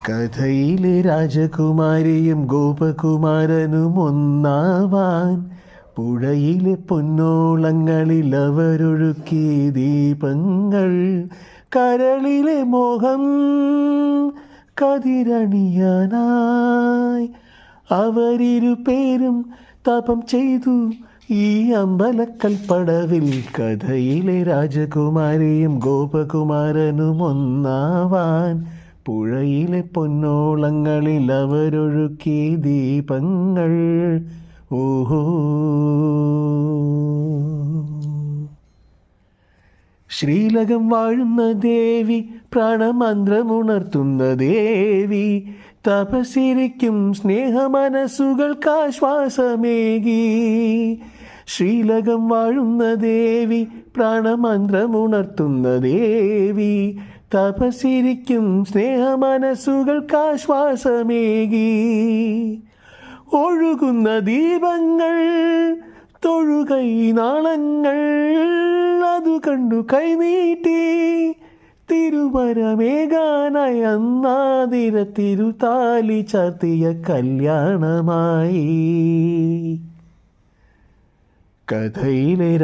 കഥയിലെ രാജകുമാരിയും ഗോപകുമാരനും ഒന്നാവാൻ പുഴയിലെ പൊന്നോളങ്ങളിൽ അവരൊഴുക്കി ദീപങ്ങൾ. കരളിലെ മോഹം കതിരണിയാനായി അവരിരുപേരും തപം ചെയ്തു ഈ അമ്പലക്കൽപ്പടവിൽ. കഥയിലെ രാജകുമാരിയും ഗോപകുമാരനും ഒന്നാവാൻ പുഴയിലെ പൊന്നോളങ്ങളിൽ അവരൊഴുക്കി ദീപങ്ങൾ. ഓഹോ, ശ്രീലകം വാഴുന്ന ദേവി, പ്രാണമന്ത്രമുണർത്തുന്ന ദേവി, തപസ്സിരിക്കും സ്നേഹമനസ്സുകൾക്കാശ്വാസമേകി. ശ്രീലകം വാഴുന്ന ദേവി, പ്രാണമന്ത്രമുണർത്തുന്ന ദേവി, തപസ്സിരിക്കും സ്നേഹമനസ്സുകൾക്കാശ്വാസമേകി. ഒഴുകുന്ന ദീപങ്ങൾ, തൊഴുകൈ നാളങ്ങൾ, അതു കണ്ടു കൈനീട്ടി തിരുവരമേകാനായി അന്നാതിര തിരുതാലി ചാർത്തിയ കല്യാണമായി. കഥയിലെ